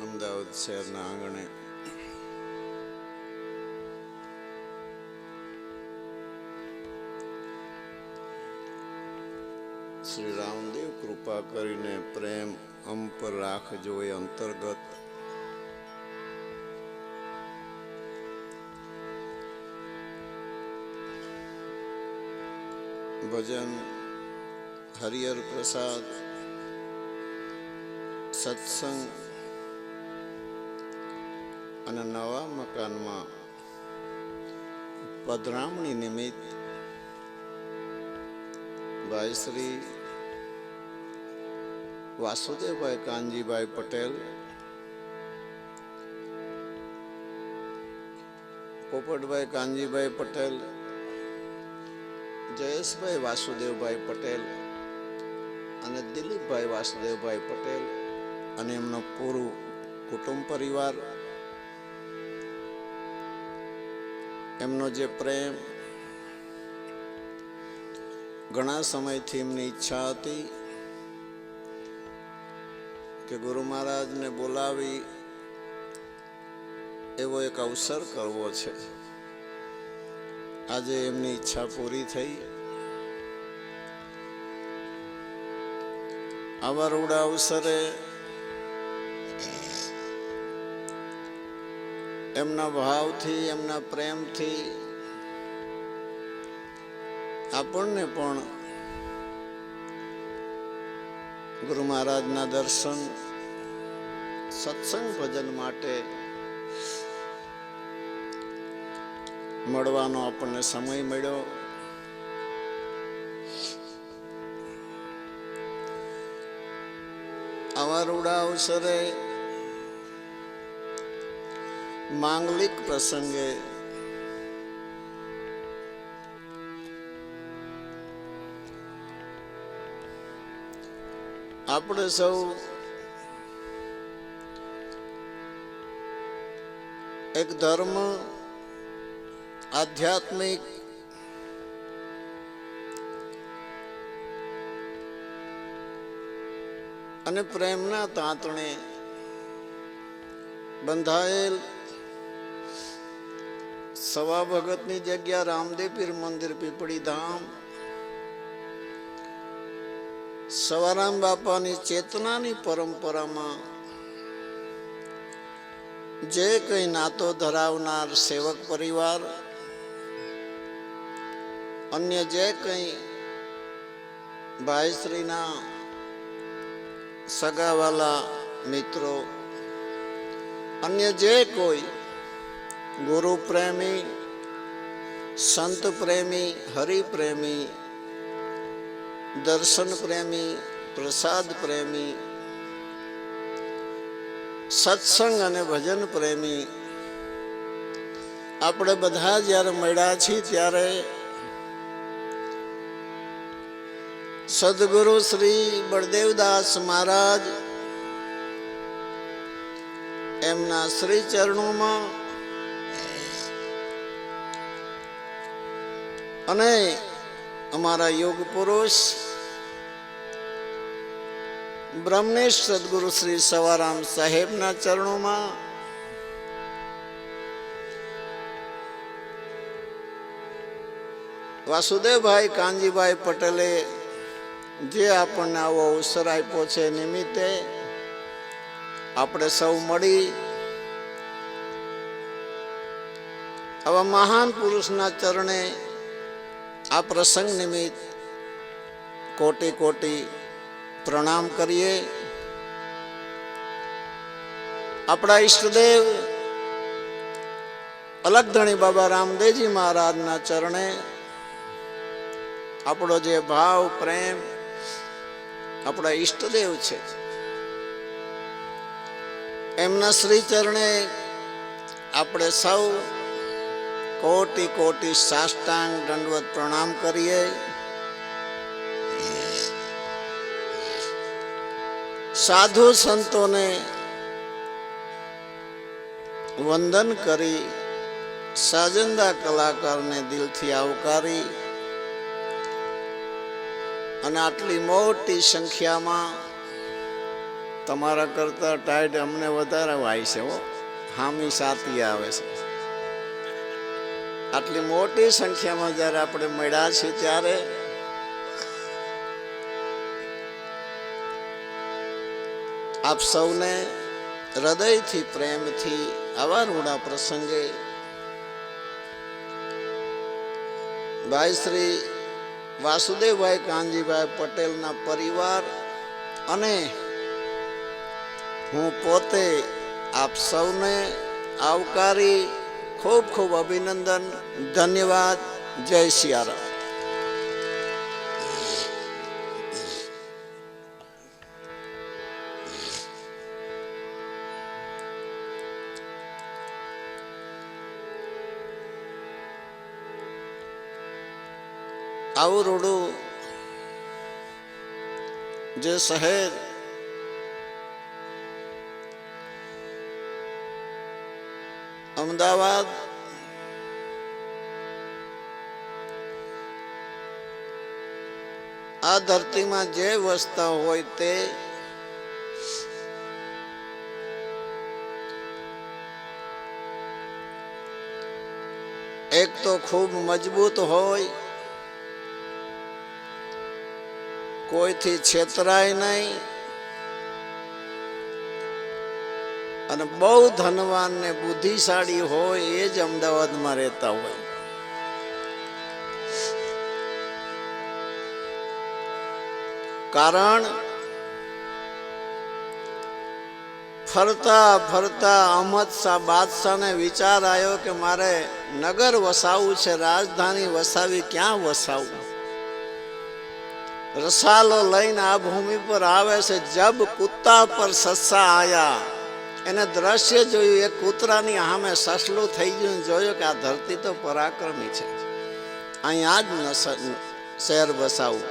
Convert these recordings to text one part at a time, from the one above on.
અમદાવાદ શહેરના આંગણે શ્રી રામદેવ કૃપા કરીને પ્રેમ અમ પર રાખજો એ અંતર્ગત ભજન હરિહર પ્રસાદ સત્સંગ અને નવા મકાનમાં પધરામણી નિમિત્ત ભાઈ શ્રી વાસુદેવભાઈ કાનજીભાઈ પટેલ, પોપટભાઈ કાનજીભાઈ પટેલ, જયેશભાઈ વાસુદેવભાઈ પટેલ અને દિલીપભાઈ વાસુદેવભાઈ પટેલ અને એમનો પૂરું કુટુંબ પરિવાર, એમનો જે પ્રેમ, ઘણા સમયથી એમની ઈચ્છા હતી કે ગુરુ મહારાજને બોલાવી એવો એક અવસર કરવો છે. આજે એમની ઈચ્છા પૂરી થઈ. આવા રૂડા અવસરે એમના ભાવથી, એમના પ્રેમથી આપણને પણ ગુરુ મહારાજના દર્શન, સત્સંગ ભજન માટે મળવાનો આપણને સમય મળ્યો. આવા રૂડા અવસરે માંગલિક પ્રસંગે આપણે સૌ એક ધર્મ, આધ્યાત્મિક અને પ્રેમના તાંતણે બંધાયેલ સવા ભગતની જગ્યા રામદેવ પીર મંદિર પીપળી ધામ, સવારામ બાપાની ચેતનાની પરંપરામાં જે કંઈ નાતો ધરાવનાર સેવક પરિવાર, અન્ય જે કંઈ ભાઈશ્રીના સગાવાલા મિત્રો, અન્ય જે કોઈ ગુરુ પ્રેમી, સંત પ્રેમી, હરિપ્રેમી, દર્શન પ્રેમી, પ્રસાદ પ્રેમી, સત્સંગ અને ભજન પ્રેમી, આપણે બધા જ્યારે મળ્યા છીએ ત્યારે સદગુરુ શ્રી બળદેવદાસ મહારાજ એમના શ્રી ચરણોમાં અને અમારા યોગ પુરુષ બ્રહ્મનેશ સદગુરુ શ્રી સવારામ સાહેબના ચરણોમાં વાસુદેવભાઈ કાનજીભાઈ પટેલે જે આપણને આવો અવસર આપ્યો છે, નિમિત્તે આપણે સૌ મળી આવા મહાન પુરુષના ચરણે આ પ્રસંગ નિમિત્ત કોટી કોટી પ્રણામ કરીએ. આપણા ઈષ્ટદેવ અલગધણી બાબા રામદેવજી મહારાજના ચરણે આપણો જે ભાવ, પ્રેમ, આપણા ઈષ્ટદેવ છે એમના શ્રી ચરણે આપણે સૌ કોટી કોટી સાષ્ટાંગ દંડવત પ્રણામ કરીએ. સાધુ સંતોને વંદન કરી, સાજંદા કલાકારને દિલથી આવકારી અને આટલી મોટી સંખ્યામાં તમારા કરતા ટાઈટ અમને વધારે વાય છે હો, હામી સાતી આવે છે. આટલી મોટી સંખ્યામાં જ્યારે આપણે મળ્યા છીએ ત્યારે આપ સૌને હૃદયથી પ્રેમથી આવા રૂડા પ્રસંગે ભાઈ શ્રી વાસુદેવભાઈ કાનજીભાઈ પટેલના પરિવાર અને હું પોતે આપ સૌને આવકારી ખૂબ ખૂબ અભિનંદન, ધન્યવાદ. જય સિયારામ. આવું રૂડું જે શહેર અમદાવાદ આ ધરતીમાં જે વસતા હોય તે એક તો ખૂબ મજબૂત હોય, કોઈથી છેતરાય નહીં, અને બહુ ધનવાન ને બુદ્ધિશાળી હોય એ જ અમદાવાદમાં રહેતા હોય. કારણ ફરતા ફરતા અહમદ શાહ બાદશાહને વિચાર આવ્યો કે મારે નગર વસાવવું છે, રાજધાની વસાવી, ક્યાં વસાવવું? રસાલો લઈને આ ભૂમિ પર આવે છે. જબ કુત્તા પર સસ્સા આયા, એને દ્રશ્ય જોયું, એક કૂતરાની સામે સસલું થઈ ગયું, જોયું કે આ ધરતી તો પરાક્રમી છે, અહીંયા જ શહેર બસાવું.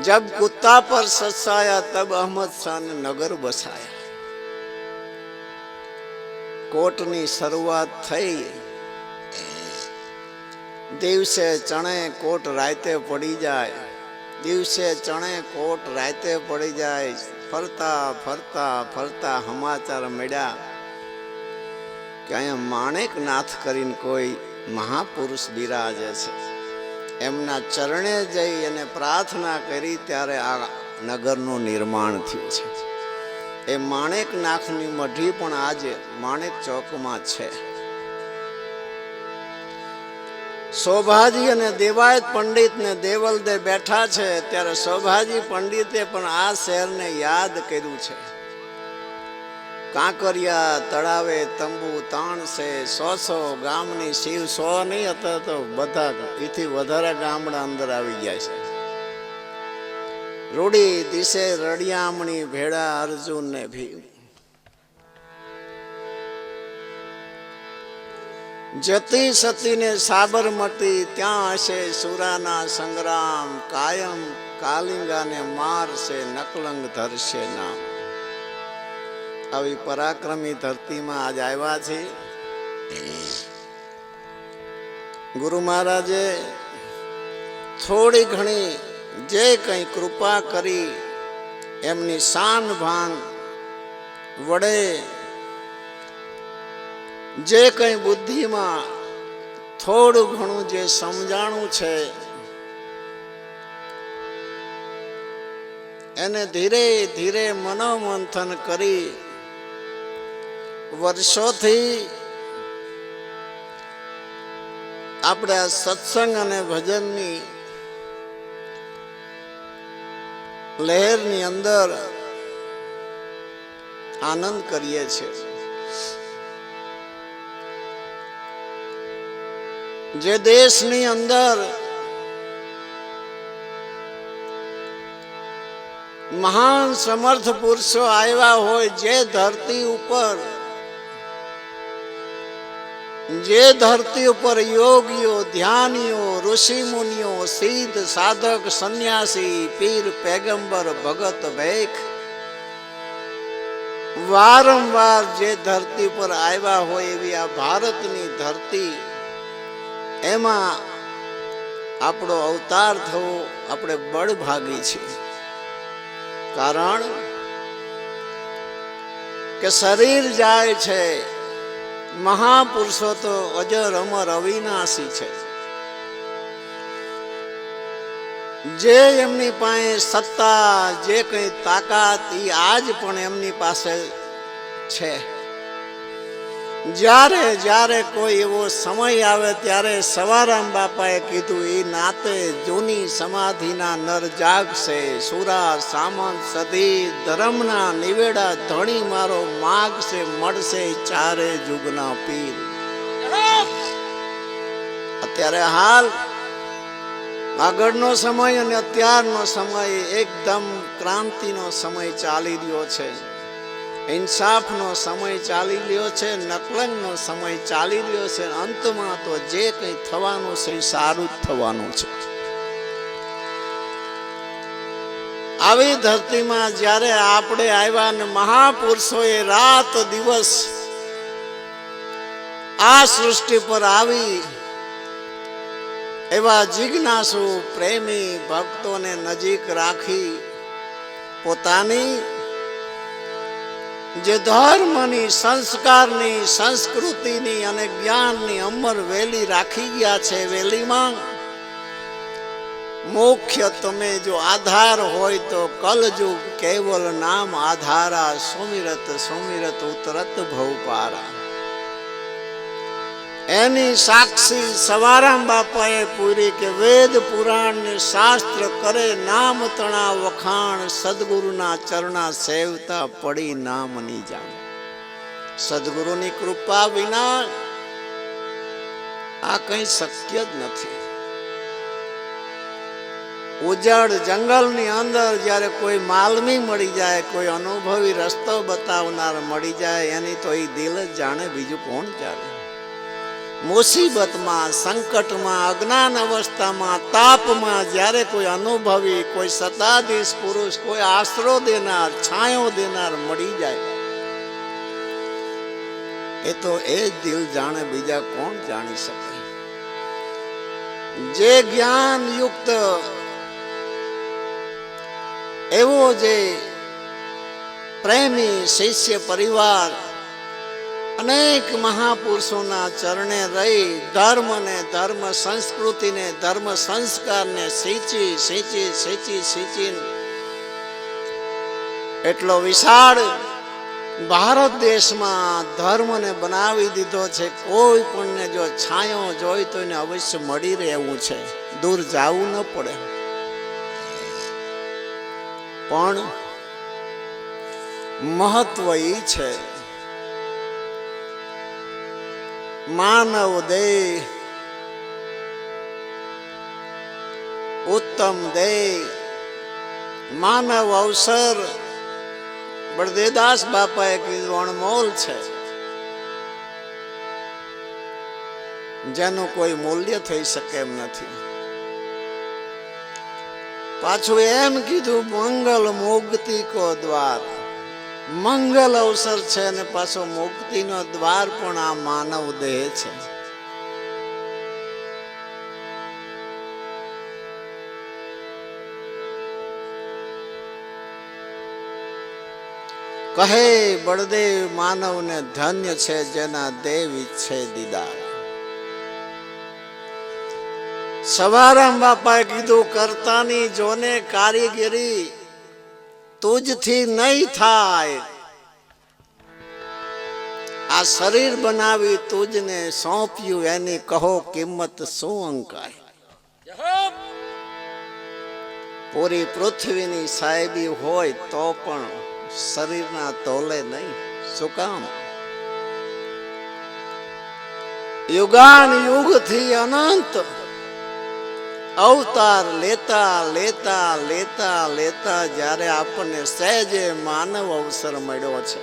જબ કુત્તા પર સસ્સા આયા તબ અહમદ શાહ ને નગર બસાયા. કોટની શરૂઆત થઈ. દિવસે ચણે કોટ રાતે પડી જાય, દિવસે ચણે કોટ રાતે પડી જાય. ફરતા ફરતા ફરતા સમાચાર મળ્યા કે અહીંયા માણેકનાથ કરીને કોઈ મહાપુરુષ બિરાજે છે. એમના ચરણે જઈ અને પ્રાર્થના કરી ત્યારે આ નગરનું નિર્માણ થયું છે. એ માણેકનાથની મઢી પણ આજે માણેક ચોકમાં છે. શોભાજી અને દેવાયત પંડિત ને દેવલદે બેઠા છે ત્યારે શોભાજી પંડિતે પણ આ શહેરને યાદ કર્યું છે. કાંકરિયા તળાવે તંબુ તાણશે, 100 ગામની શિવ 100 નહીં હતા તો બધા એથી વધારે ગામડા અંદર આવી ગયા છે. રૂડી દિશે રડિયામણી ભેળા અર્જુન ને ભીમ. જતી સતીને સાબરમતી, ત્યાં હશે સુરાના સંગ્રામ. કાયમ કાલિંગાને મારશે, નકલંગ ધરશે નામ. આવી પરાક્રમી ધરતીમાં આજ આવ્યા છે. ગુરુ મહારાજે થોડી ઘણી જે કંઈ કૃપા કરી એમની શાન ભાન વડે જે કંઈ બુદ્ધિમાં થોડું ઘણું જે સમજાણું છે એને ધીરે ધીરે મનોમંથન કરી વર્ષોથી આપણે આ સત્સંગ અને ભજનની લહેરની અંદર આનંદ કરીએ છીએ. જે દેશની અંદર મહાન સમર્થ પુરુષો આવ્યા હોય, જે ધરતી ઉપર યોગીઓ, ધ્યાનીઓ, ઋષિ મુનિઓ, સિદ્ધ સાધક, સંન્યાસી, પીર, પેગંબર, ભગત, ભેખ વારંવાર જે ધરતી પર આવ્યા હોય એવી આ ભારતની ધરતી, એમાં આપણો અવતાર થવો આપણે બળભાગી છે. કારણ કે શરીર જાય છે, મહાપુરુષો તો અજર અમર અવિનાશી છે. જે એમની પાસે સત્તા, જે કઈ તાકાત એ આજ પણ એમની પાસે છે. જ્યારે જ્યારે કોઈ એવો સમય આવે ત્યારે સવારામ બાપાએ કીધું એ નાતે જૂની સમાધિના નર જાગશે, સુરા સામંત સધી ધર્મના નિવેડા ધણી મારો માગશે, મળશે ચારે જુગના પીર. અત્યારે હાલ આગળનો સમય અને અત્યારનો સમય એકદમ ક્રાંતિનો સમય ચાલી રહ્યો છે. ઇન્સાફનો સમય ચાલી રહ્યો છે, નકલંગનો સમય ચાલી રહ્યો છે. અંતમાં તો જે કંઈ થવાનું છે એ સારું જ થવાનું છે. આવી ધરતીમાં જ્યારે આપણે આવ્યા ને મહાપુરુષોએ રાત દિવસ આ સૃષ્ટિ પર આવી એવા જિજ્ઞાસુ પ્રેમી ભક્તોને નજીક રાખી પોતાની જે ધર્મની, સંસ્કારની, સંસ્કૃતિની અને જ્ઞાનની અમર વેલી રાખી ગયા છે. વેલીમાં મુખ્ય તમે જો આધાર હોય તો કલયુગ કેવલ નામ આધારા, સુમિરત સુમિરત ઉતરત ભવપારા. એની સાક્ષી સવારામ બાપાએ પૂરી કે વેદ પુરાણ ને શાસ્ત્ર કરે નામ તણા વખાણ, સદગુરુના ચરણા સેવતા પડી નામની જાણ. સદગુરુની કૃપા વિના આ કઈ શક્ય જ નથી. ઉજળ જંગલની અંદર જ્યારે કોઈ માલમી મળી જાય, કોઈ અનુભવી રસ્તો બતાવનાર મળી જાય, એની તો એ દિલ જ જાણે, બીજું કોણ જાણે. મુસીબતમાં, સંકટમાં, અજ્ઞાન અવસ્થામાં, તાપમાં જ્યારે કોઈ અનુભવી, કોઈ સત્તાધીશ પુરુષ, કોઈ આશરો દેનાર, છાંયો દેનાર મળી જાય, એ તો એ જ દિલ જાણે, બીજા કોણ જાણી શકે. જે જ્ઞાન યુક્ત એવો જે પ્રેમી શિષ્ય પરિવાર અનેક મહાપુરુષોના ચરણે રહી ધર્મને, ધર્મ સંસ્કૃતિને, ધર્મ સંસ્કારને સિંચી સિંચી સિંચી સિંચી એટલો વિશાળ ભારત દેશમાં ધર્મને બનાવી દીધો છે. કોઈ પણ જો છાંયો જોઈ તો એને અવશ્ય મળી રહેવું છે, દૂર જવું ન પડે. પણ મહત્વ એ છે માનવ દેહ ઉત્તમ દેહ, માનવ અવસર બળદેવદાસ બાપાએ કીધું અણમોલ છે, જેનું કોઈ મૂલ્ય થઈ શકે એમ નથી. પાછું એમ કીધું મંગલ મુક્તિ કો દ્વાર, મંગલ અવસર છે અને પાછો મુક્તિનો દ્વાર પણ આ માનવ દેહ છે. કહે બળદેવ માનવને ધન્ય છે જેના દેવ ઈચ્છે દીદાર. સવારામ બાપાએ કીધું કરતાની જોને કારીગરી તુજથી નહીં થાય. આ શરીર બનાવી તુજને સોંપ્યું, એની કહો કિંમત શું અંકાય. પૂરી પૃથ્વીની સાહેબી હોય તો પણ શરીરના તોલે નહીં. શું કામ? યુગાન યુગથી અનંત અવતાર લેતા લેતા લેતા લેતા જ્યારે આપણને સહેજે માનવ અવસર મળ્યો છે,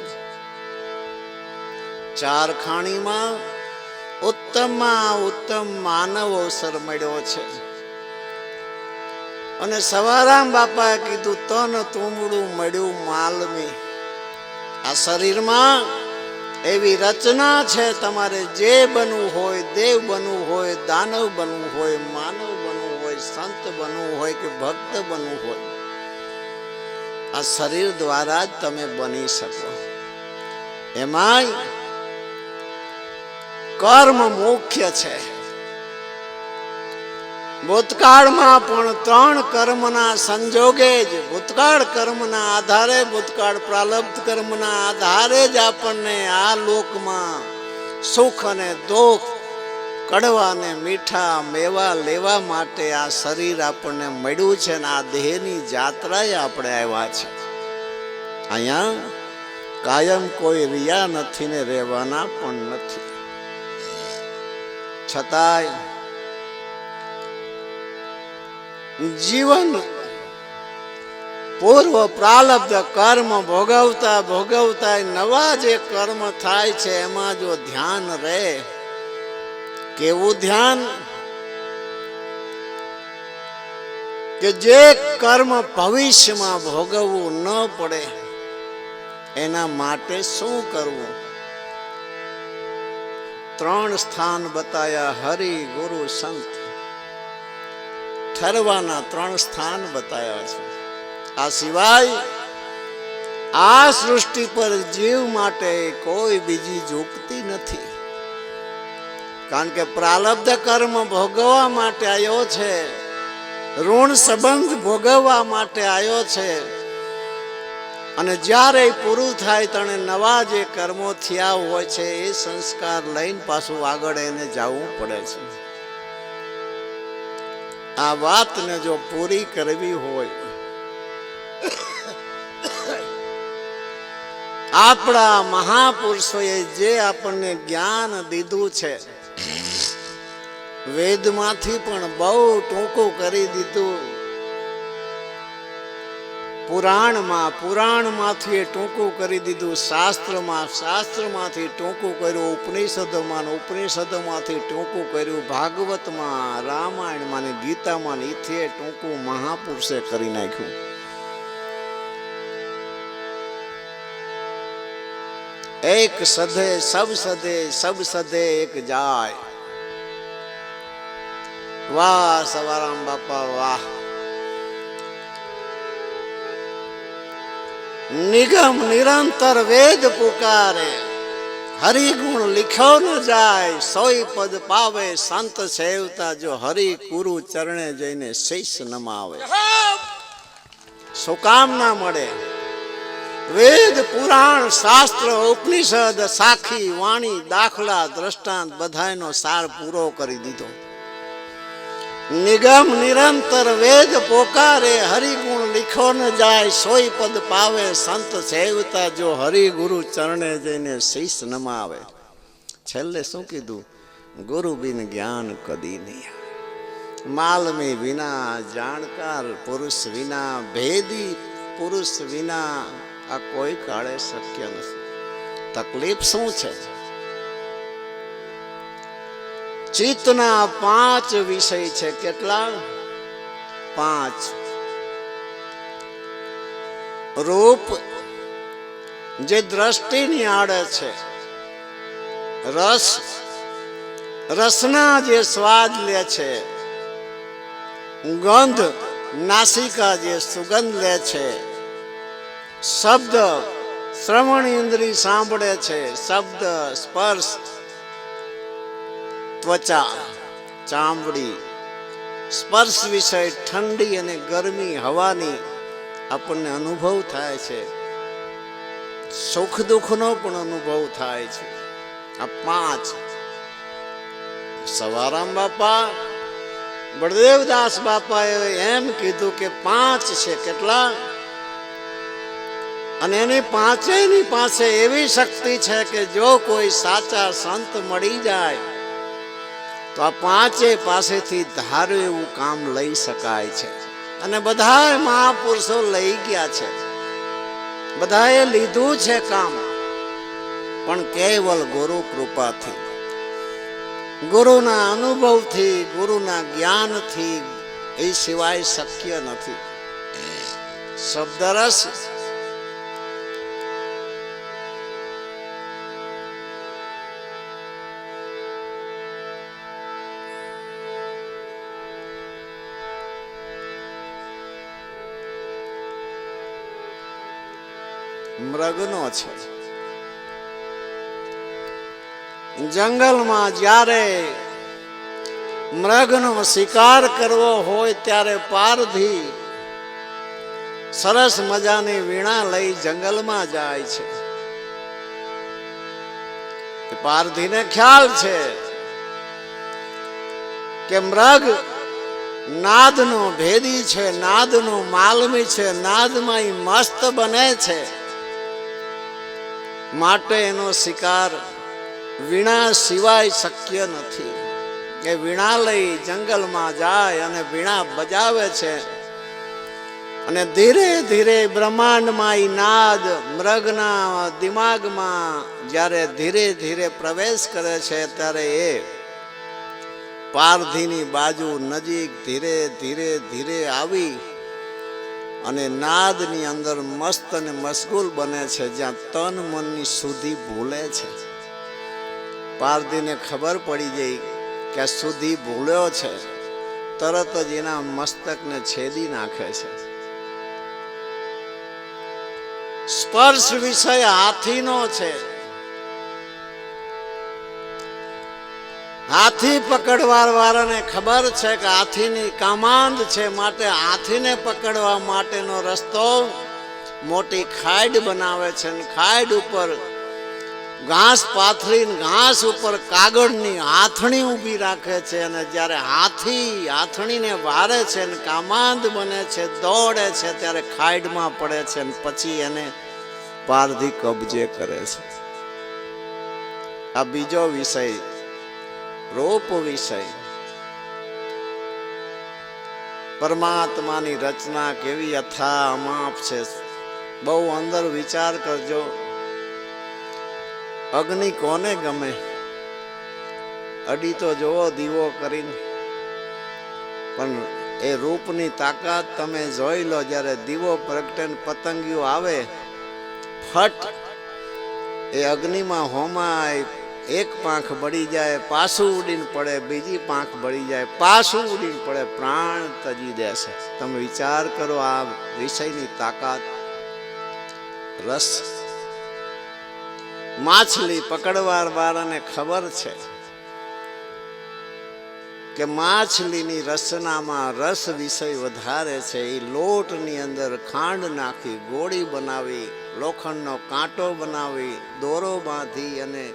ચાર ખાણીમાં ઉત્તમમાં ઉત્તમ માનવ અવસર મળ્યો છે. અને સવારામ બાપાએ કીધું તન તુંબડું મળ્યું માલમી. આ શરીરમાં એવી રચના છે, તમારે જે બનવું હોય, દેવ બનવું હોય, દાનવ બનવું હોય, માનવ બનવું હોય, સંત બનવું હોય કે ભક્ત બનવું હોય, આ શરીર દ્વારા જ તમે બની શકો. એમાંય કર્મ મુખ્ય છે. ભૂતકાળમાં પણ 3 કર્મના સંજોગે જ, ભૂતકાળ કર્મના આધારે, ભૂતકાળ પ્રારબ્ધ કર્મના આધારે જ આપણને આ લોકમાં સુખ અને દુઃખ, કડવા અને મીઠા મેવા લેવા માટે આ શરીર આપણને મળ્યું છે ને આ દેહની જાત્રાએ આપણે આવ્યા છે. અહીંયા કાયમ કોઈ રિયા નથી ને રહેવાના પણ નથી. છતાંય જીવન પૂર્વ પ્રારબ્ધ કર્મ ભોગવતા ભોગવતા નવા જે કર્મ થાય છે એમાં જો ધ્યાન રહે, કેવું ધ્યાન કે જે કર્મ ભવિષ્યમાં ભોગવવું ન પડે એના માટે શું કરવું. 3 સ્થાન બતાયા, હરિ ગુરુ સંત. ઠરવાના 3 સ્થાન બતાયા છે. આ સિવાય આ સૃષ્ટિ પર જીવ માટે કોઈ બીજી યુક્તિ નથી. કારણ કે પ્રારબ્ધ કર્મ ભોગવવા માટે આવ્યો છે, ઋણ સંબંધ ભોગવવા માટે આવ્યો છે, અને જ્યારે પૂરું થાય તને નવા જે કર્મો થયા હોય છે એ સંસ્કાર લઈને પાછું આગળ એને જવું પડે છે. આ વાતને જો પૂરી કરવી હોય, આપણા મહાપુરુષોએ જે આપણને જ્ઞાન દીધું છે, વેદમાંથી પણ બહુ ટૂંકું કરી દીધું, પુરાણમાંથી ટૂંકું કરી દીધું, શાસ્ત્રમાંથી ટૂંકું કર્યું, ઉપનિષદોમાંથી ટૂંકું કર્યું, ભાગવતમાં, રામાયણમાં ને ગીતામાં એથી ટૂંકું મહાપુરુષે કરી નાખ્યું. એક સધે સબ સધે એક જાય. વાહ સવારામ બાપા વાહ. નિગમ નિરંતર વેદ પુકારે, હરિગુણ લીખ્યો ન જાય, 100 પદ પાવે સંત સેવતા, જો હરિ ગુરુ ચરણે જઈને શીશ નમાવે. શું કામ ના મળે? વેદ પુરાણ શાસ્ત્ર ઉપનિષદ સાખી વાણી દાખલા દ્રષ્ટાંત બધાયનો સાર પૂરો કરી દીધો. નિગમ નિરંતર વેદ પોકારે, હરિગુણ લીખો ન જાય, 100 પદ પાવે સંત સેવતા, જો હરિ ગુરુ ચરણે જઈને શીશ નમાવે. છેલ્લે શું કીધું? ગુરુ બિન જ્ઞાન કદી નહીં. માલમી વિના, જાણકાર પુરુષ વિના, ભેદી પુરુષ વિના આ કોઈ કાળે શક્ય નથી. તકલીફ શું છે? ચિત્તના 5 વિષય છે. કેટલા? 5. રૂપ જે દ્રષ્ટિની આડે છે, રસના જે સ્વાદ લે છે, ગંધ નાસિકા જે સુગંધ લે છે, શબ્દ શ્રવણ ઇન્દ્રિય સાંભળે છે, શબ્દ સ્પર્શ ત્વચા ચામડી, સ્પર્શ વિષય ઠંડી અને ગરમી હવાની આપણને અનુભવ થાય છે, સુખ દુઃખનો પણ અનુભવ થાય છે. આ 5. સવારામ બાપા બળદેવદાસ બાપાએ એમ કીધું કે 5 છે. કેટલા? અને એની 5ની પાસે એવી શક્તિ છે કે જો કોઈ સાચા સંત મળી જાય તો આ 5 પાસેથી ધાર્યું એવું કામ લઈ શકાય છે. અને બધા મહાપુરુષો લઈ ગયા છે, બધાએ લીધું છે કામ, પણ કેવલ ગુરુ કૃપાથી, ગુરુના અનુભવથી, ગુરુના જ્ઞાનથી, એ સિવાય શક્ય નથી. શબ્દરસ મૃગનો છે. જંગલમાં જ્યારે મૃગનો શિકાર કરવો હોય ત્યારે પારધી સરસ મજાની વીણા લઈ જંગલમાં જાય છે. પારધીને ખ્યાલ છે કે મૃગ નાદનો ભેદી છે, નાદનો માલમી છે, નાદમાં ઈ મસ્ત બને છે, માટે એનો શિકાર વીણા સિવાય શક્ય નથી. એ વીણા લઈ જંગલમાં જાય અને વીણા બજાવે છે અને ધીરે ધીરે બ્રહ્માંડમાં ઈ નાદ મૃગના દિમાગમાં જ્યારે ધીરે ધીરે પ્રવેશ કરે છે ત્યારે એ પારધીની બાજુ નજીક ધીરે ધીરે ધીરે આવી અને નાદની અંદર મસ્ત અને મશગુલ બને છે, જ્યાં તન મનની સુધી ભૂલે છે. પારધીને ખબર પડી ગઈ કે આ સુધી ભૂલ્યો છે, તરત જ એના મસ્તકને છેદી નાખે છે. સ્પર્શ વિષય હાથીનો છે. હાથી પકડવા વાળાને ખબર છે કે હાથીની કામાંદ છે, માટે હાથીને પકડવા માટેનો રસ્તો મોટી ખાડ બનાવે છે અને ખાડ ઉપર ઘાસ પાથરીને ઘાસ ઉપર કાગળની હાથણી ઊભી રાખે છે અને જ્યારે હાથી હાથણીને વારે છે અને કામાંદ બને છે, દોડે છે, ત્યારે ખાડમાં પડે છે અને પછી એને પારધી કબજે કરે છે. આ બીજો વિષય રૂપ વિષય. પરમાત્માની રચના કેવી અથા અમાપ છે. બહુ અંદર વિચાર કરજો. અગ્નિ કોને ગમે? અડી તો જોવો દીવો કરીને, પણ એ રૂપની તાકાત તમે જોઈ લો. જ્યારે દીવો પ્રગટે પતંગિયો આવે, ફટ એ અગ્નિમાં હોમાય, એક પાંખ બળી જાય, પાછું ઉડીને પડે, બીજી પાંખ બળી જાય, પાછું ઉડીને પડે, પ્રાણ તજી દેશે. તમે વિચાર કરો આ વિષયની તાકાત. રસ. માછલી પકડવા વાળાને ખબર છે કે માછલીની રસનામાં રસ વિષય વધારે છે. એ લોટની અંદર ખાંડ નાખી ગોળી બનાવી, લોખંડનો કાંટો બનાવી, દોરો બાંધી અને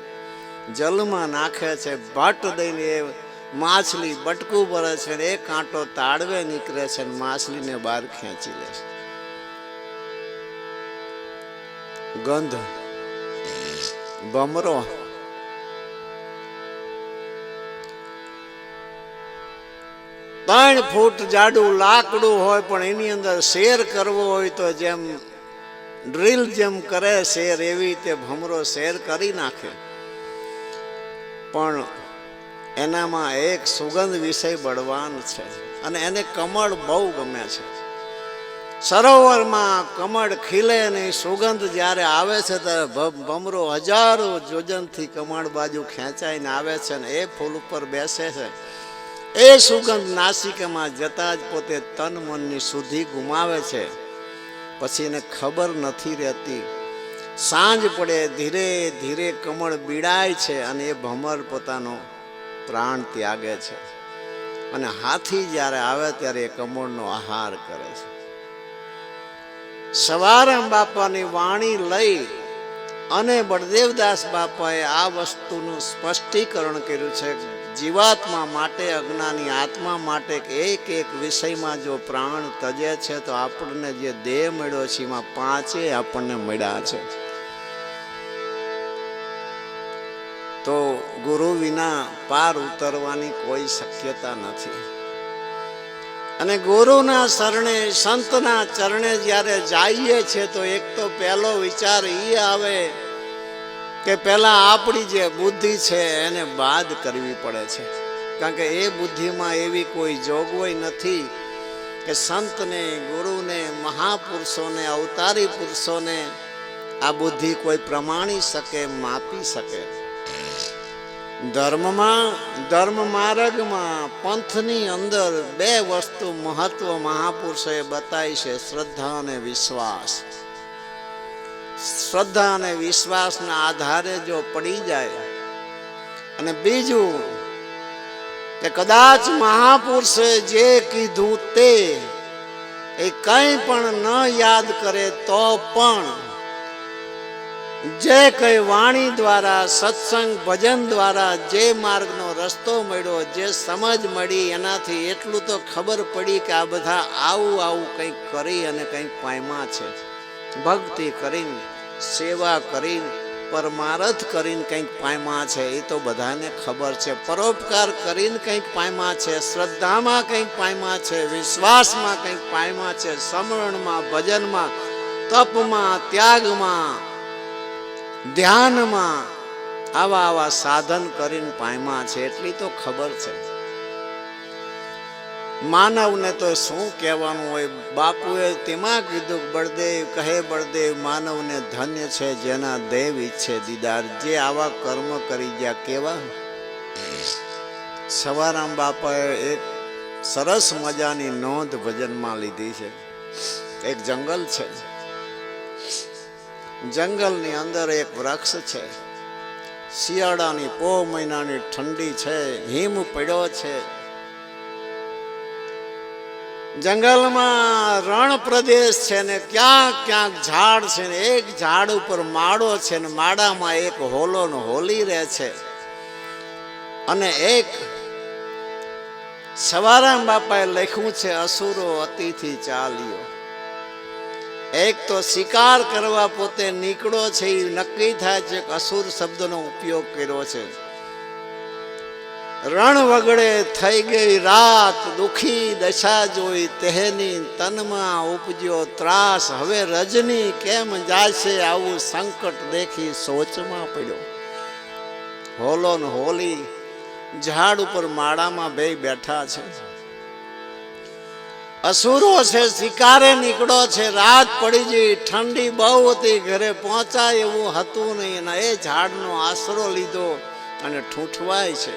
જલમાં નાખે છે. ભટ્ટ દઈને એ માછલી બટકું ભરે છે, એ કાંટો તાળવે નીકળે છે અને માછલીને બહાર ખેંચી લે છે. ગંધ. ભમરો. ત્રણ ફૂટ જાડું લાકડું હોય, પણ એની અંદર શેર કરવો હોય તો જેમ ડ્રીલ જેમ કરે શેર, એવી રીતે ભમરો શેર કરી નાખે. પણ એનામાં એક સુગંધ વિષય બળવાન છે અને એને કમળ બહુ ગમે છે. સરોવરમાં કમળ ખીલે ને સુગંધ જ્યારે આવે છે ત્યારે ભમરો હજારો જોજનથી કમળ બાજુ ખેંચાઈને આવે છે અને એ ફૂલ ઉપર બેસે છે. એ સુગંધ નાસિકામાં જતા જ પોતે તન મનની શુદ્ધિ ગુમાવે છે. પછી એને ખબર નથી રહેતી. સાંજ પડે, ધીરે ધીરે કમળ બીડાય છે અને એ ભમર પોતાનો પ્રાણ ત્યાગે છે. અને હાથી જ્યારે આવે ત્યારે એ કમળનો આહાર કરે છે. સવારામ બાપાની વાણી લઈ અને બળદેવદાસ બાપાએ આ વસ્તુનું સ્પષ્ટીકરણ કર્યું છે. જીવાત્મા માટે, અજ્ઞાની આત્મા માટે એક એક વિષયમાં જો પ્રાણ તજે છે તો આપણને જે દેહ મળ્યો છે એમાં પાંચે આપણને મળ્યા છે. તો ગુરુ વિના પાર ઉતરવાની કોઈ શક્યતા નથી. અને ગુરુના શરણે, સંતના ચરણે જ્યારે જઈએ છે તો એક તો પહેલો વિચાર એ આવે કે પહેલા આપણી જે બુદ્ધિ છે એને બાદ કરવી પડે છે. કારણ કે એ બુદ્ધિમાં એવી કોઈ જોગવાઈ નથી કે સંતને, ગુરુને, મહાપુરુષોને, અવતારી પુરુષોને આ બુદ્ધિ કોઈ પ્રમાણી શકે, માપી શકે. ધર્મમાં, ધર્મ માર્ગમાં, પંથની અંદર બે વસ્તુ મહત્વ મહાપુરુષોએ બતાવી છે: શ્રદ્ધા અને વિશ્વાસ. શ્રદ્ધા અને વિશ્વાસના આધારે જો પડી જાય અને બીજું કે કદાચ મહાપુરુષે જે કીધું તે એ કંઈ પણ ન યાદ કરે તો પણ જે કઈ વાણી દ્વારા, સત્સંગ ભજન દ્વારા જે માર્ગનો રસ્તો મળ્યો, જે સમજ મળી, એનાથી એટલું તો ખબર પડી કે આ બધા આવું આવું કંઈક કરી અને કંઈક પામ્યા છે. ભક્તિ કરીને, સેવા કરીને, પરમારથ કરીને કંઈક પામ્યા છે, એ તો બધાને ખબર છે. પરોપકાર કરીને કંઈક પામ્યા છે, શ્રદ્ધામાં કંઈક પામ્યા છે, વિશ્વાસમાં કંઈક પામ્યા છે, સમરણમાં, ભજનમાં, તપમાં, ત્યાગમાં, ધ્યાનમાં આવા આવા સાધન કરીને પામ્યા છે, એટલી તો ખબર છે. માનવને તો શું કહેવાનું હોય. બાપુએ તેમાં કીધું, બળદેવ કહે, બળદેવ માનવને ધન્ય છે જેના દેવ ઈચ્છે દીદાર. જે આવા કર્મ કરી ગયા. કેવા સવારામ બાપાએ એક સરસ મજાની નોંધ ભજનમાં લીધી છે. એક જંગલ છે, જંગલની અંદર એક વૃક્ષ છે. શિયાળાની પો મહિનાની ઠંડી છે, હિમ પડ્યો છે. જંગલમાં રણ પ્રદેશ છે ને ક્યાંક ક્યાંક ઝાડ છે ને એક ઝાડ ઉપર માળો છે ને માળામાં એક હોલો ને હોલી રહે છે. અને એક સવારામ બાપાએ લખ્યું છે, અસુરો અતિથી ચાલ્યો. એક તો શિકાર કરવા પોતે નીકળો છે, એ નક્કી થાય છે કે અસુર શબ્દનો ઉપયોગ કર્યો છે. રણ વગડે થઈ ગઈ રાત, દુખી દશા જોઈ તેની તનમાં ઉપજ્યો ત્રાસ. હવે રજની કેમ જાશે, આવું સંકટ દેખી સોચમાં પડ્યો. હોલો ને હોલી ઝાડ ઉપર માળામાં બે બેઠા છે. અસુરો છે, શિકારે નીકળો છે. રાત પડી ગઈ, ઠંડી બહુ હતી, ઘરે પહોંચાય એવું હતું નહીં. અને એ ઝાડનો આશરો લીધો અને ઠૂંઠવાય છે.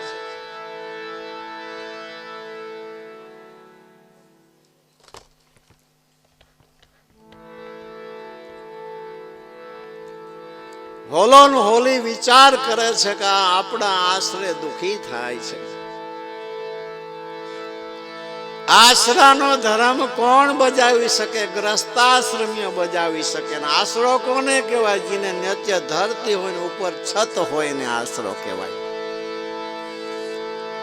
હોલો ને હોલી વિચાર કરે છે કે આપણા આશરે દુખી થાય છે. આશરાનો ધર્મ કોણ બજાવી શકે? ગ્રસ્તાશ્રમીય બજાવી શકે. ને આશરો કોને કહેવાય? જેને નિત્ય ધરતી હોય ને ઉપર છત હોય ને આશરો કહેવાય.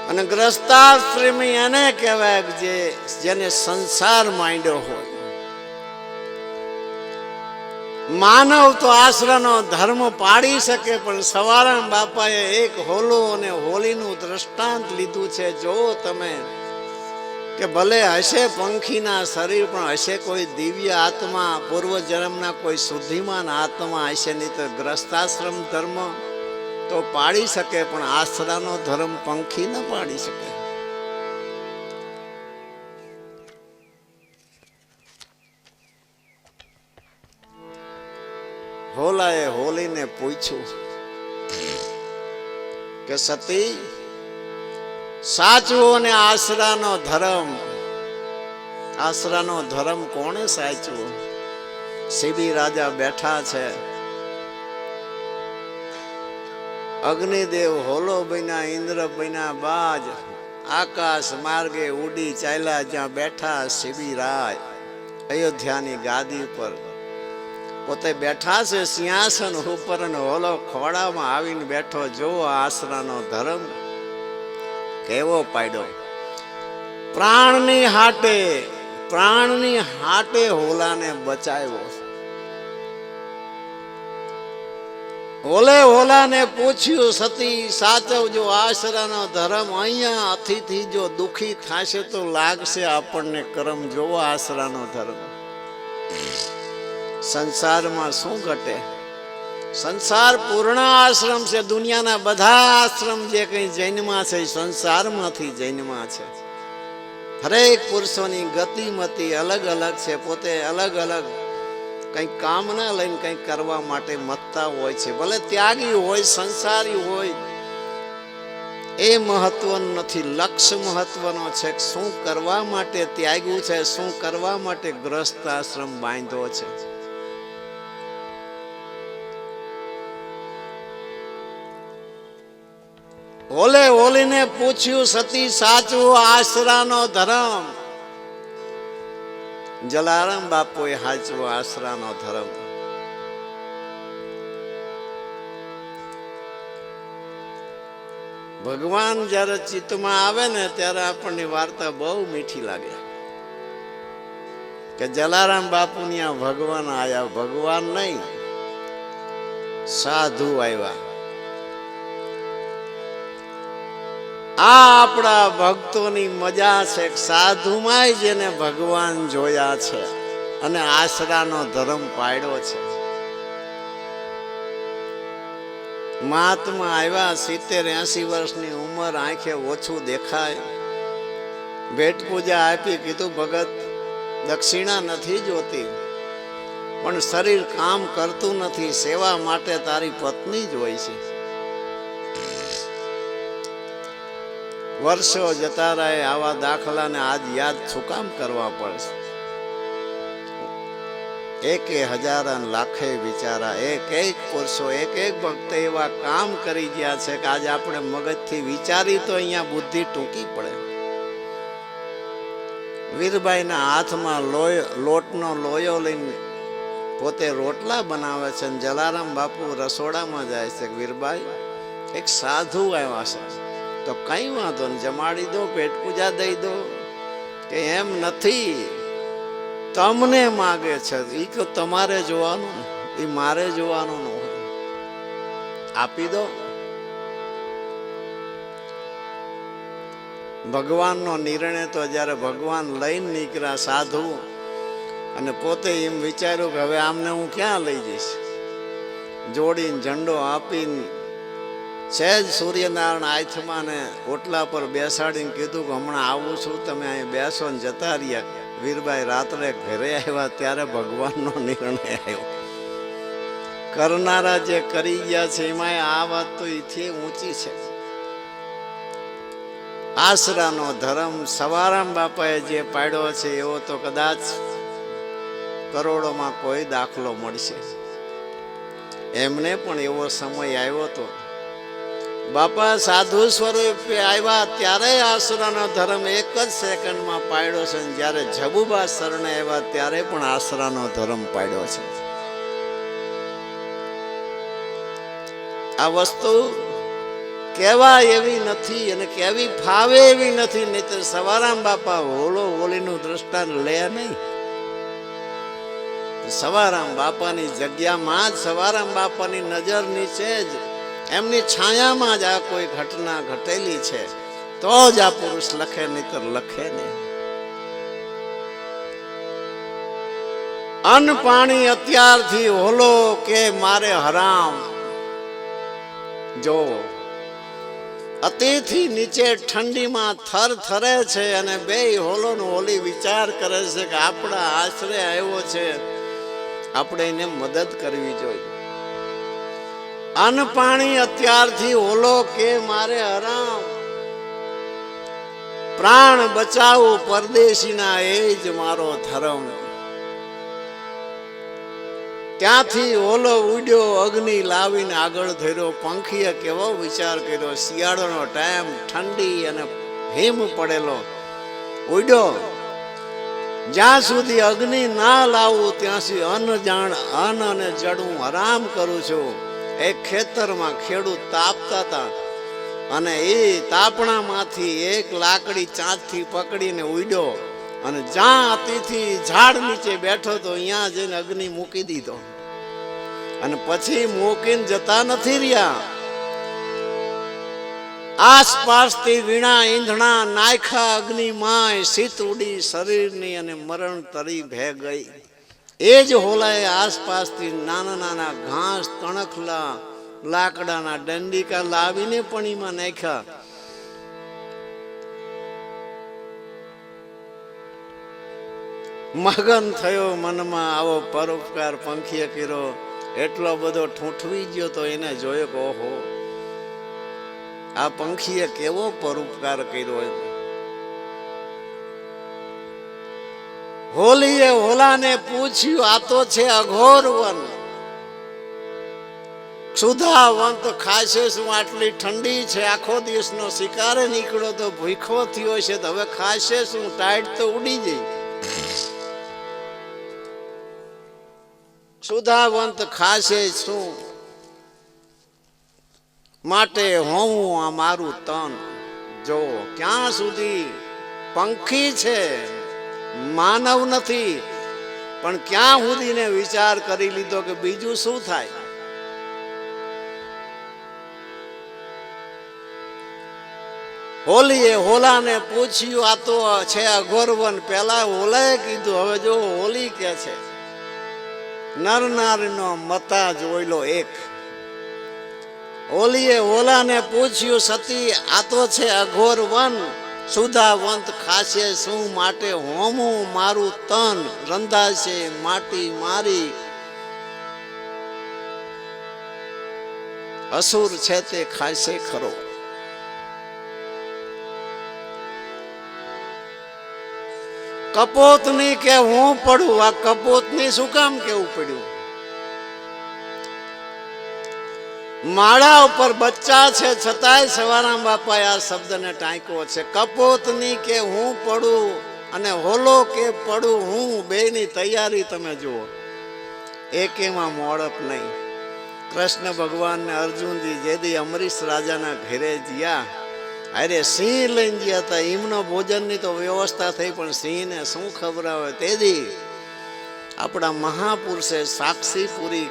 અને ગ્રસ્તાશ્રમી એને કહેવાય જેને સંસાર માંડ્યો હોય. માનવ તો આશરાનો ધર્મ પાડી શકે, પણ સવારામ બાપાએ એક હોલો અને હોલીનું દ્રષ્ટાંત લીધું છે. જો તમે કે ભલે હશે પંખીના શરીર, પણ હશે કોઈ દિવ્ય આત્મા, પૂર્વજન્મના કોઈ શુદ્ધિમાન આત્મા હશે. નહીં તો ગ્રસ્તાશ્રમ ધર્મ તો પાડી શકે, પણ આશરાનો ધર્મ પંખી ન પાડી શકે. હોલાએ હોલીને પૂછ્યું કે સતી, સાચવો ને આશરાનો ધર્મ કોણે સાચવો? શિબી રાજા બેઠા છે. અગ્નિદેવ હોલો બન્યા, ઇન્દ્ર બન્યા, બાજ આકાશ માર્ગે ઉડી ચાલ્યા. જ્યાં બેઠા શિબી રાય અયોધ્યાની ગાદી પર પોતે બેઠા છે સિંહાસન ઉપર, અને હોલો ખોળામાં આવીને બેઠો. જો આશરાનો ધર્મ કેવો પાડ્યો. પ્રાણની હાટે હોલાને બચાવ્યો. હોલાને પૂછ્યું, સતી સાચવજો આશરાનો ધર્મ. અહીંયા અતિથિ જો દુખી થશે તો લાગશે આપણને કરમ. જોવો આશરાનો ધર્મ. સંસારમાં શું ઘટે? સંસાર પૂર્ણ આશ્રમ છે. દુનિયાના બધા આશ્રમ જે કઈ જૈનમાં છે, સંસારમાંથી જૈનમાં છે. હરેક પુરુષોની ગતિમતી અલગ અલગ છે. પોતે અલગ અલગ કંઈક કામના લઈને કંઈક કરવા માટે મથતા હોય છે. ભલે ત્યાગી હોય, સંસારી હોય, એ મહત્વનું નથી. લક્ષ્ય મહત્વનો છે. શું કરવા માટે ત્યાગ્યું છે, શું કરવા માટે ગ્રસ્ત આશ્રમ બાંધ્યો છે. હોલે હોલીને પૂછ્યું સતી સાચું આશરાનો ધર્મ. જલારામ બાપુએ સાચવો આશરાનો ધર્મ. ભગવાન જયારે ચિત્તમાં આવે ને ત્યારે આપણને વાર્તા બહુ મીઠી લાગે કે જલારામ બાપુ ની આ ભગવાન આયા. ભગવાન નહીં, સાધુ આવ્યા. આ આપણા ભક્તોની મજા છે. સાધુમાંય જેને ભગવાન જોયા છે અને આશરાનો ધર્મ પાડ્યો છે. મહાત્મા આવ્યા, 70-80 વર્ષની ઉંમર, આંખે ઓછું દેખાય, ભેટ પૂજા આપી, કીધું ભગત દક્ષિણા નથી જોતી, પણ શરીર કામ કરતું નથી, સેવા માટે તારી પત્ની જ હોય છે. વર્ષો જતા રહે, આવા દાખલાને આજ યાદ શું કામ કરવા પડશે? એક હજાર લાખે વિચારા, એક પુરુષો, એક ભક્ત એવા કામ કરી ગયા છે કે આજે આપણે મગજથી વિચારી તો અહીંયા બુદ્ધિ ટૂંકી પડે. વીરબાઈના હાથમાં લોટનો લોયો લઈને પોતે રોટલા બનાવે છે. જલારામ બાપુ રસોડામાં જાય છે. વીરબાઈ, એક સાધુ આવ્યા છે, તો કઈ વાંધો ને, જમાડી દો, પેટ પૂજા દઈ દો. કે એમ નથી, તમને માગે છે. એ તો તમારે જોવાનું, એ મારે જોવાનું ન હોય, આપી દો. ભગવાનનો નિર્ણય તો જ્યારે ભગવાન લઈને નીકળ્યા સાધુ, અને પોતે એમ વિચાર્યું કે હવે આમને હું ક્યાં લઈ જઈશ. જોડીને ઝંડો આપીને સહેજ સૂર્યનારાયણ આથમાં ને ઓટલા પર બેસાડીને કીધું કે હમણાં આવું છું, તમે અહીં બેસો ને જતા રહ્યા. વીરબાઈ રાત્રે ઘરે આવ્યા ત્યારે ભગવાનનો નિર્ણય આવ્યો. કરનારા જે કરી ગયા છે એમાં આ વાત તો એથી ઊંચી છે. આશરાનો ધર્મ સવારામ બાપાએ જે પાડ્યો છે એવો તો કદાચ કરોડોમાં કોઈ દાખલો મળશે. એમને પણ એવો સમય આવ્યો તો બાપા સાધુ સ્વરૂપે આવ્યા ત્યારે આશરાનો ધર્મ એક જ સેકન્ડમાં પાડ્યો છે. જ્યારે જબુબા શરણે આવ્યા ત્યારે પણ આશરાનો ધર્મ પાડ્યો છે. આ વસ્તુ કહેવા એવી નથી અને કેવી ફાવે એવી નથી. નહીતર સવારામ બાપા હોલો હોલીનું દ્રષ્ટાંત લે નહીં. સવારામ બાપાની જગ્યામાં જ, સવારામ બાપાની નજર નીચે જ, એમની છાયામાં જ આ કોઈ ઘટના ઘટેલી છે તો જ આ પુરુષ લખે, નહીતર લખે નહીં. અન્ન પાણી અત્યારથી હોલો કે મારે હરામ. જો અતિથી નીચે ઠંડીમાં થર થરે છે અને બે હોલો ને હોલી વિચાર કરે છે કે આપણા આશરે આવ્યો છે, આપણે એને મદદ કરવી જોઈએ. અન્ન પાણી અત્યારથી હોલો કે મારે હરામ. પ્રાણ બચાવો પરદેશીના એ જ મારો ધર્મ. ત્યાંથી ઓલો ઉડ્યો, અગ્નિ લાવીને આગળ ધર્યો. પંખીએ કેવો વિચાર કર્યો, શિયાળાનો ટાઈમ, ઠંડી અને હિમ પડેલો, ઉડ્યો. જ્યાં સુધી અગ્નિ ના લાવું ત્યાં સુધી અન્ન અને જળ હું હરામ કરું છું. એક ખેતરમાં ખેડૂત તાપતા હતા અને એ તાપણામાંથી એક લાકડી ચાંચથી પકડીને ઉડ્યો અને જ્યાં અતિથી ઝાડ નીચે બેઠો તો અહીંયા જઈને અગ્નિ મૂકી દીધો. અને પછી મૂકીને જતા નથી રહ્યા. આસપાસથી વીણા ઈંધણા નાખ્યા અગ્નિમાં, શીત ઉડી શરીરની અને મરણ તરી ભે ગઈ. એ જ હોલાએ આસપાસથી નાના નાના ઘાસ, તણખલા, લાકડાના દંડીકા લાવીને પણ એમાં નાખ્યા. મગન થયો મનમાં, આવો પરોપકાર પંખીએ કર્યો. એટલો બધો ઠૂંઠવી ગયો તો એને જોયો કે ઓહો, આ પંખીએ કેવો પરોપકાર કર્યો. હોલીએ હોલાને પૂછ્યું, આ તો છે અઘોર વન, સુધાવંત ખાશે શું? આટલી ઠંડી છે, આખો દિવસનો શિકારે નીકળ્યો તો ભૂખો થયો છે, તો હવે ખાશે શું? ટાઈટ તો ઉડી જાય. સુધાવંત ખાશે શું? માટે હું આ મારું તન. જો ક્યાં સુધી પંખી છે, માનવ નથી, પણ ક્યાં સુધીને વિચાર કરી લીધો કે બીજું શું થાય. હોલીએ હોલાને પૂછ્યું, આ તો છે અઘોરવન. પેલા હોલાએ કીધું, હવે જો હોલી કે છે નર નારીનો મતા જોઈલો એક. હોલીએ હોલાને પૂછ્યું, સતી આ તો છે અઘોર વન, સુધાવંત ખાશે શું? માટે હોમું મારું તન, રંધાશે માટી મારી. અસુર છે તે ખાશે ખરો. કપોતની કે હું પડું. આ કપોતની શું કામ કેવું પડ્યું? માળા ઉપર બચ્ચા છે છતાંય સવારામ બાપાએ આ શબ્દને ટાંક્યો છે. કપોતની કે હું પડું અને હોલો કે પડું હું, બેની તૈયારી તમે જુઓ. એકેમાં મોડપ નહીં. કૃષ્ણ ભગવાન ને અર્જુનજી જેદી અમરીશ રાજાના ઘરે ગયા, અરે સિંહ લઈને ગયા હતા. એમનો ભોજનની તો વ્યવસ્થા થઈ, પણ સિંહને શું ખવડાવે? તેદી આપણા મહાપુરુષે સાક્ષી પૂરી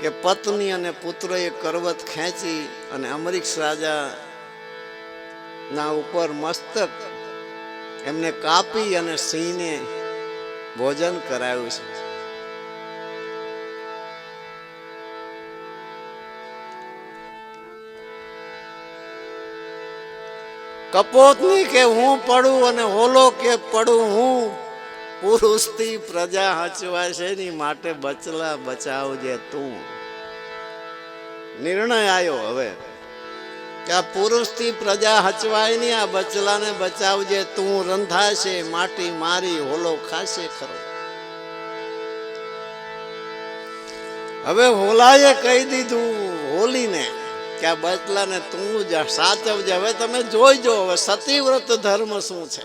કે પત્ની અને પુત્રએ કરવત ખેંચી અને અમરીશ રાજા ના ઉપર મસ્તક એમને કાપી અને સિંહને ભોજન કરાવ્યું છે. કપોતની કે હું પડું અને હોલો કે પડું હું, પુરુષથી પ્રજા હચવાશે ની માટે બચલા બચાવજે તું. નિર્ણય આવ્યો હવે કે આ પુરુષથી પ્રજા હચવાય નહીં, આ બચલાને બચાવજે તું. રંધાશે માટી મારી, હોલો ખાશે ખરો. હવે હોલાએ કહી દીધું હોલીને કે આ બચલાને તું જ સાચવજે. હવે તમે જોઈજો હવે સતીવ્રત ધર્મ શું છે.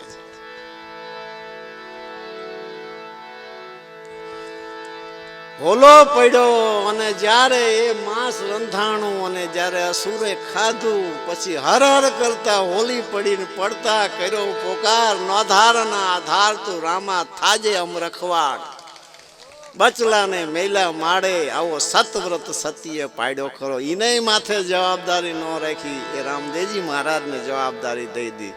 હોલો પડ્યો અને જ્યારે એ માંસ રંધાણું અને જ્યારે અસુરે ખાધું, પછી હર હર કરતા હોલી પડીને પડતા કર્યો પોકાર, નોધારના આધાર તું રામા થાજે અમ રખવાડ. બચલાને મેલા માડે આવો સતવ્રત સતીએ પાડ્યો ખરો. એને માથે જવાબદારી ન રાખી, એ રામદેવજી મહારાજને જવાબદારી દઈ દી.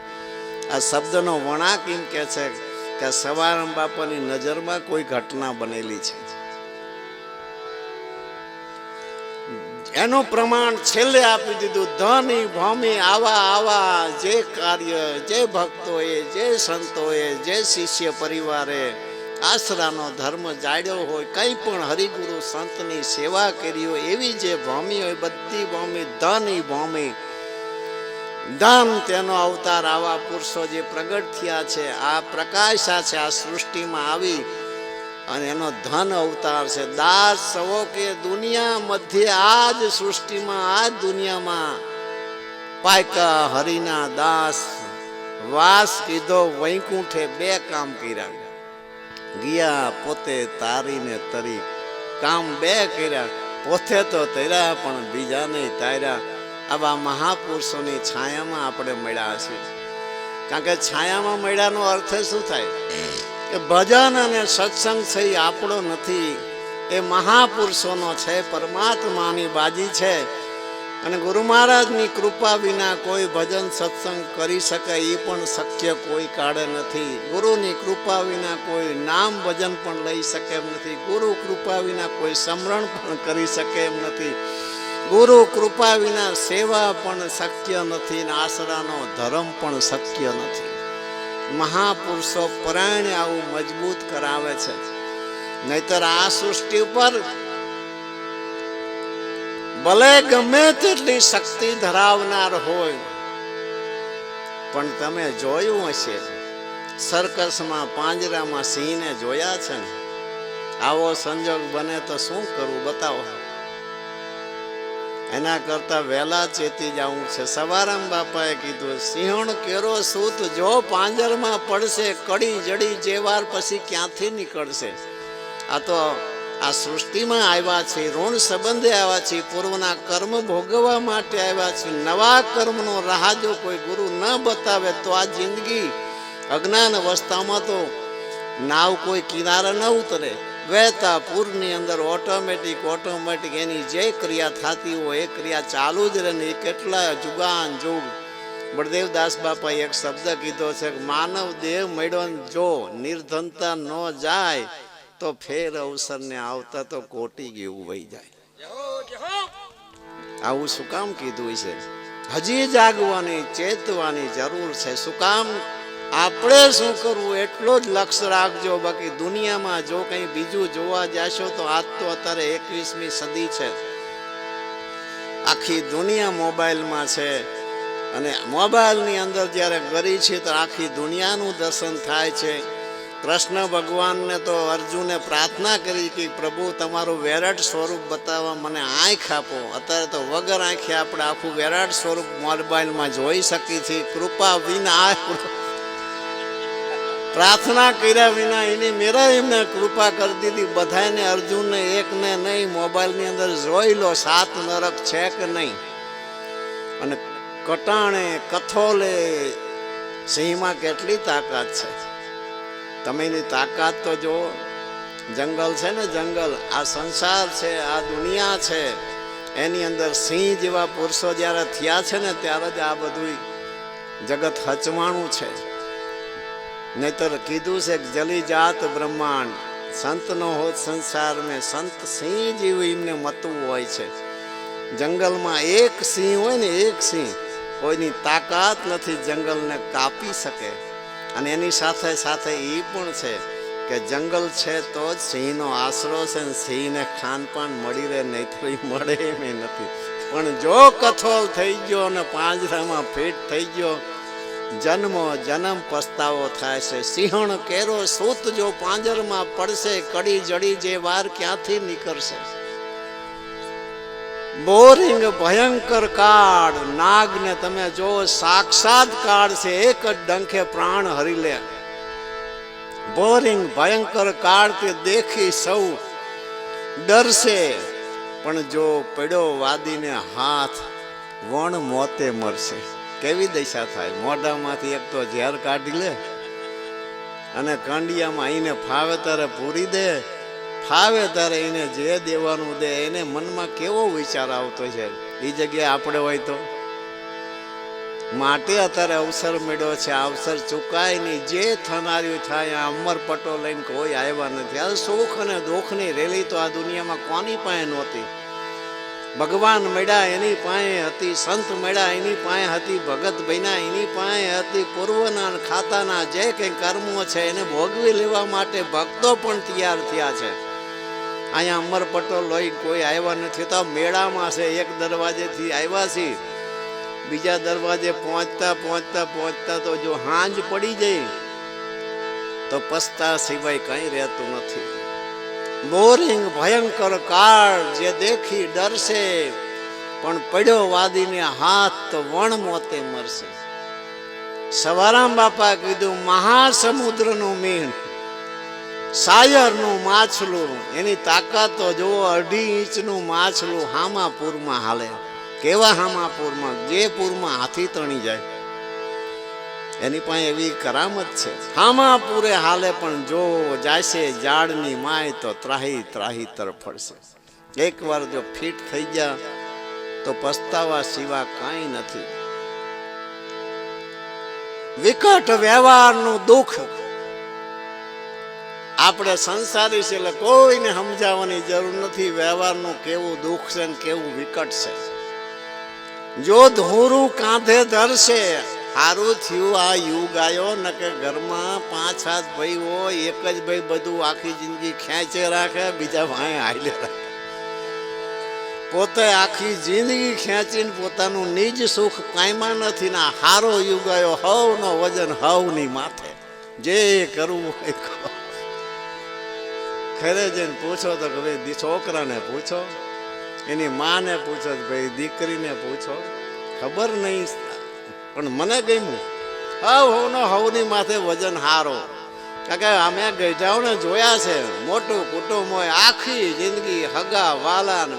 આ શબ્દનો વણાક એમ કે છે કે સવારામ બાપાની નજરમાં કોઈ ઘટના બનેલી છે. એનું પ્રમાણ છેલ્લે આપી દીધું. ધની ભૌમી આવા આવા જે કાર્ય, જે ભક્તોએ, જે સંતોએ, જે શિષ્ય પરિવારે આશરાનો ધર્મ જાળ્યો હોય, કંઈ પણ હરિગુરુ સંતની સેવા કરી હોય, એવી જે ભૌમી હોય, બધી ભૌમી ધની ભૌમી. ધન તેનો અવતાર. આવા પુરુષો જે પ્રગટ થયા છે, આ પ્રકાશા છે, આ સૃષ્ટિમાં આવી અને એનો ધન અવતાર છે. દાસ સવો કે દુનિયા મધ્ય, આ જ સૃષ્ટિમાં, આ જ દુનિયામાં પાયકા હરિના દાસ. વાસ કીધો વૈકુંઠે, બે કામ કર્યા. ગયા પોતે તારીને તરી. કામ બે કર્યા, પોતે તો તર્યા પણ બીજાને તાર્યા. આવા મહાપુરુષોની છાયામાં આપણે મળ્યા છીએ. કારણ કે છાયામાં મળ્યાનો અર્થ શું થાય કે ભજન અને સત્સંગ છે એ આપણો નથી, એ મહાપુરુષોનો છે, પરમાત્માની બાજી છે. અને ગુરુ મહારાજની કૃપા વિના કોઈ ભજન સત્સંગ કરી શકે એ પણ શક્ય કોઈ કાળે નથી. ગુરુની કૃપા વિના કોઈ નામ ભજન પણ લઈ શકે એમ નથી. ગુરુ કૃપા વિના કોઈ સ્મરણ પણ કરી શકે એમ નથી. ગુરુ કૃપા વિના સેવા પણ શક્ય નથી ને આશરાનો ધર્મ પણ શક્ય નથી. મહાપુરુષો પરાયણે આવું મજબૂત કરાવે છે. નહીતર આ સૃષ્ટિ ઉપર ભલે ગમે તેટલી શક્તિ ધરાવનાર હોય, પણ તમે જોયું હશે સર્કસમાં પાંજરામાં સિંહને જોયા છે ને, આવો સંજોગ બને તો શું કરવું બતાવો. એના કરતા વહેલા ચેતી જવું છે. સવારામ બાપાએ કીધું, સિંહણ કેરો સૂત જો પાંજરમાં પડશે, કડી જડી જે વાર પછી ક્યાંથી નીકળશે. આ તો આ સૃષ્ટિમાં આવ્યા છે, ઋણ સંબંધે આવ્યા છે, પૂર્વના કર્મ ભોગવવા માટે આવ્યા છે. નવા કર્મનો રાહ જો કોઈ ગુરુ ન બતાવે તો આ જિંદગી અજ્ઞાન અવસ્થામાં તો નાવ કોઈ કિનારા ન ઉતરે. વહેતા પૂરની અંદર ઓટોમેટિક એની જે ક્રિયા થતી હોય એ ક્રિયા ચાલુ જ રહે ને. એ કેટલા જુગાન જોગ બળદેવદાસ બાપાએ એક શબ્દ કીધો છે કે માનવ દેહ મળ્યો જો નિર્ધનતા ન જાય તો ફેર અવસરને આવતા તો કોટી ગયું વહી જાય. આવું શું કામ કીધું છે? હજી જાગવાની ચેતવાની જરૂર છે. શું કામ? આપણે શું કરવું એટલો જ લક્ષ્ય રાખજો. બાકી દુનિયામાં જો કંઈ બીજું જોવા જશો તો આજ તો અત્યારે 21મી સદી છે, આખી દુનિયા મોબાઈલમાં છે. અને મોબાઈલની અંદર જ્યારે ગરી છે તો આખી દુનિયાનું દર્શન થાય છે. કૃષ્ણ ભગવાનને તો અર્જુને પ્રાર્થના કરી કે પ્રભુ તમારું વિરાટ સ્વરૂપ બતાવવા મને આંખ આપો. અત્યારે તો વગર આંખે આપણે આખું વિરાટ સ્વરૂપ મોબાઈલમાં જોઈ શકીએ છીએ. કૃપા વિના પ્રાર્થના કર્યા વિના એની મેરા એમને કૃપા કરી દીધી. બધાને અર્જુનને એકને નહીં મોબાઈલની અંદર જોઈ લો 7 નરક છે કે નહીં. અને કટાણે કથોલે સિંહમાં કેટલી તાકાત છે. તમે એની તાકાત તો જો. જંગલ છે ને, જંગલ આ સંસાર છે, આ દુનિયા છે, એની અંદર સિંહ જેવા પુરુષો જ્યારે થયા છે ને ત્યારે જ આ બધું જગત હચવાણું છે. નહીતર કીધું છે કે જલી જાત બ્રહ્માંડ સંત નો હોત સંસાર મેં. સંત સિંહ જેવું એમને મતું હોય છે. જંગલમાં એક સિંહ હોય ને, એક સિંહ, કોઈની તાકાત નથી જંગલને કાપી શકે. અને એની સાથે સાથે એ પણ છે કે જંગલ છે તો જ સિંહનો આશરો છે. ને સિંહને ખાનપાન મળી રહે, નહીં તો એ મળે એમ નથી. પણ જો કથોલ થઈ ગયો અને પાંજરામાં ફીટ થઈ ગયો, જન્મ પસ્તાવો થાય છે. સિંહણ કેરો સૂત જો પાંજરમાં પડશે, કડી જડી જે વાર ક્યાંથી નીકળશે. બોરિંગ ભયંકર કાળ. નાગને તમે જો સાક્ષાત કાળ છે, એક જ ડંખે પ્રાણ હરી લે. બોરિંગ ભયંકર કાળ તે દેખી સૌ ડરશે, પણ જો પડ્યો વાદીને હાથ વણ મોતે મરશે. કેવી દશા થાય? મોઢામાંથી એક તો ઝેર કાઢી લે અને કંડિયામાં એને ફાવે ત્યારે પૂરી દે, ફાવે ત્યારે એને જે દેવાનું દે. એને મનમાં કેવો વિચાર આવતો છે એ જગ્યાએ આપણે હોય તો. માટે અત્યારે અવસર મળ્યો છે, અવસર ચૂકાય નહીં. જે થનાર્યું થાય. અમર પટો લઈને કોઈ આવ્યા નથી. આ સુખ અને દુઃખની રેલી તો આ દુનિયામાં કોની પાસે નહોતી. ભગવાન મળ્યા એની પાસે હતી, સંત મળ્યા એની પાસે હતી, ભગત બન્યા એની પાસે હતી. પૂર્વના ખાતાના જે કંઈ કર્મો છે એને ભોગવી લેવા માટે ભક્તો પણ તૈયાર થયા છે. અહીંયા અમર પટો લઈ કોઈ આવ્યા નથી. તો મેળામાં છે, એક દરવાજેથી આવ્યા છીએ, બીજા દરવાજે પહોંચતા તો જો હાંજ પડી જાય તો પસ્તા સિવાય કંઈ રહેતું નથી. બોરિંગ ભયંકર કાળ જે દેખી ડરશે, પણ પડ્યો વાદીને હાથ તો વણ મોતે મરશે. સવારામ બાપા કીધું મહાસમુદ્રનું મીણ, સાયરનું માછલું, એની તાકાત તો જુઓ. 2.5 ઇંચનું માછલું હામાપુરમાં હાલે. કેવા હામાપુરમાં? જે પૂરમાં હાથી તણી જાય એની પાસે એવી કરામત છે. હામાપુરે હાલે, પણ જો જાશે ઝાડની માય તો ત્રાહી તરફડશે. એકવાર જો ફિટ થઈ ગયા તો પસ્તાવા સિવા કાંઈ નથી. વિકટ વ્યવહારનું દુઃખ. આપણે સંસારી છે એટલે કોઈને સમજાવવાની જરૂર નથી. વ્યવહારનું કેવું દુઃખ છે ને કેવું વિકટ છે. જો ધોરું કાંધે ધરશે, સારું થયું આ યુગ આવ્યો. ન કે ઘરમાં 5-7 ભાઈ હોય, એક જ ભાઈ બધું આખી જિંદગી ખેંચે રાખે, બીજા ભાઈ હાલે રાખે. પોતે આખી જિંદગી ખેંચીને પોતાનું નિજ સુખ કાંઈમાં નથી. ના હારો યુગ આવ્યો, હવનો વજન હવની માથે. જે કરવું હોય કરો. ખરે જઈને પૂછો તો કે છોકરાને પૂછો, એની માને પૂછો જ ભાઈ દીકરીને પૂછો ખબર નહીં પણ મને ગમ્યું હવનો હવની માથે વજન હારો કારણ કે અમે ગઈઢાઓને જોયા છે મોટું કુટુંબ હોય આખી જિંદગી હગા વાલા ને